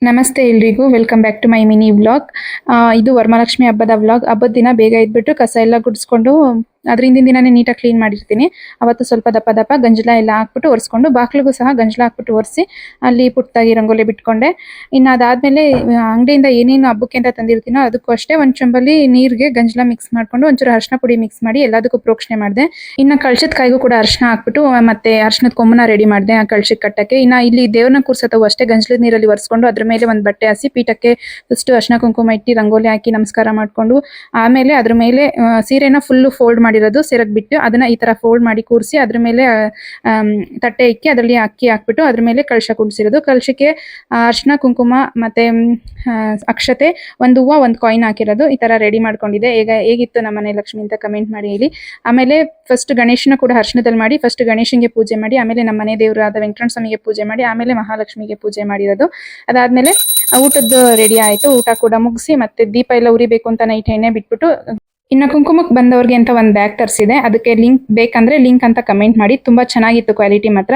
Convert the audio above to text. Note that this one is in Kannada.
ನಮಸ್ತೆ ಎಲ್ರಿಗೂ welcome back to my mini vlog. ಇದು ವರಮಹಾಲಕ್ಷ್ಮಿ ಹಬ್ಬದ ವ್ಲಾಗ್. ಹಬ್ಬದ ದಿನ ಬೇಗ ಎದ್ಬಿಟ್ಟು ಕಸ ಎಲ್ಲ ಗುಡಿಸ್ಕೊಂಡು ಅದ್ರ ಹಿಂದಿನ ದಿನಾನೇ ನೀಟಾಗಿ ಕ್ಲೀನ್ ಮಾಡಿರ್ತೀನಿ. ಅವತ್ತು ಸ್ವಲ್ಪ ದಪ್ಪ ದಪ್ಪ ಗಂಜಲ ಎಲ್ಲ ಹಾಕ್ಬಿಟ್ಟು ಒರೆಸ್ಕೊಂಡು ಬಾಕ್ಲಿಗೂ ಸಹ ಗಂಜಲ ಹಾಕ್ಬಿಟ್ಟು ಒರೆಸಿ ಅಲ್ಲಿ ಪುಟ್ಟದಾಗಿ ರಂಗೋಲಿ ಬಿಟ್ಕೊಂಡೆ. ಇನ್ನು ಅದಾದ್ಮೇಲೆ ಅಂಗಡಿಯಿಂದ ಏನೇನು ಹಬ್ಬಕ್ಕೆ ಅಂತ ತಂದಿರ್ತೀನೋ ಅದಕ್ಕೂ ಅಷ್ಟೇ ಒಂದು ಚಂಬಲ್ಲಿ ನೀರಿಗೆ ಗಂಜಲ ಮಿಕ್ಸ್ ಮಾಡ್ಕೊಂಡು ಒಂಚೂರು ಅರಿಶಿನ ಪುಡಿ ಮಿಕ್ಸ್ ಮಾಡಿ ಎಲ್ಲದಕ್ಕೂ ಪ್ರೋಕ್ಷಣೆ ಮಾಡಿದೆ. ಇನ್ನು ಕಳ್ಸದ ಕಾಯಿಗೂ ಕೂಡ ಅರಿಶಿನ ಹಾಕ್ಬಿಟ್ಟು ಮತ್ತೆ ಅರಿಶಿನದ ಕೊಂಬನ ರೆಡಿ ಮಾಡಿದೆ ಆ ಕಳ್ಸಕ್ಕೆ ಕಟ್ಟಕ್ಕೆ. ಇನ್ನು ಇಲ್ಲಿ ದೇವ್ರನ್ನ ಕೂರ್ಸತ್ತವು ಅಷ್ಟೇ ಗಂಜಲದ ನೀರಲ್ಲಿ ಒರೆಸ್ಕೊಂಡು ಅದ್ರ ಮೇಲೆ ಒಂದು ಬಟ್ಟೆ ಹಾಸಿ ಪೀಠಕ್ಕೆ ಫಸ್ಟ್ ಅರಿಶಿನ ಕುಂಕುಮ ಇಟ್ಟು ರಂಗೋಲಿ ಹಾಕಿ ನಮಸ್ಕಾರ ಮಾಡ್ಕೊಂಡು ಆಮೇಲೆ ಅದ್ರ ಮೇಲೆ ಸೀರೆನ ಫುಲ್ಲು ಫೋಲ್ಡ್ ಮಾಡಿರೋದು ಸೆರಗ್ ಬಿಟ್ಟು ಅದನ್ನ ಈ ತರ ಫೋಲ್ಡ್ ಮಾಡಿ ಕೂರಿಸಿ ಅದ್ರ ಮೇಲೆ ತಟ್ಟೆ ಇಕ್ಕಿ ಅದರಲ್ಲಿ ಅಕ್ಕಿ ಹಾಕ್ಬಿಟ್ಟು ಅದ್ರ ಮೇಲೆ ಕಳಶ ಕುಡಿಸಿರೋದು. ಕಳಶಕ್ಕೆ ಅರಿಶಿನ ಕುಂಕುಮ ಮತ್ತೆ ಅಕ್ಷತೆ, ಒಂದು ಹೂವು, ಒಂದು ಕಾಯಿನ್ ಹಾಕಿರೋದು. ಈ ತರ ರೆಡಿ ಮಾಡ್ಕೊಂಡಿದೆ. ಹೇಗಿತ್ತು ನಮ್ಮ ಮನೆ ಲಕ್ಷ್ಮಿ ಅಂತ ಕಮೆಂಟ್ ಮಾಡಿ ಹೇಳಿ. ಆಮೇಲೆ ಫಸ್ಟ್ ಗಣೇಶನ ಕೂಡ ಅರಿಶಿನದಲ್ಲಿ ಮಾಡಿ ಫಸ್ಟ್ ಗಣೇಶನ್ಗೆ ಪೂಜೆ ಮಾಡಿ ಆಮೇಲೆ ನಮ್ಮ ಮನೆ ದೇವರಾದ ವೆಂಕಟರಮಣ ಸ್ವಾಮಿಗೆ ಪೂಜೆ ಮಾಡಿ ಆಮೇಲೆ ಮಹಾಲಕ್ಷ್ಮಿಗೆ ಪೂಜೆ ಮಾಡಿರೋದು. ಅದಾದ್ಮೇಲೆ ಊಟದ್ದು ರೆಡಿ ಆಯ್ತು. ಊಟ ಕೂಡ ಮುಗಿಸಿ ಮತ್ತೆ ದೀಪ ಎಲ್ಲ ಉರಿಬೇಕು ಅಂತ ನೈಟ್ ಎಣ್ಣೆ ಬಿಟ್ಬಿಟ್ಟು ಇನ್ನು ಕುಂಕುಮಕ್ಕೆ ಬಂದವ್ರಿಗೆ ಅಂತ ಒಂದು ಬ್ಯಾಗ್ ತರಿಸಿದೆ. ಅದಕ್ಕೆ ಲಿಂಕ್ ಬೇಕಂದ್ರೆ ಲಿಂಕ್ ಅಂತ ಕಮೆಂಟ್ ಮಾಡಿ. ತುಂಬಾ ಚೆನ್ನಾಗಿತ್ತು ಕ್ವಾಲಿಟಿ ಮಾತ್ರ.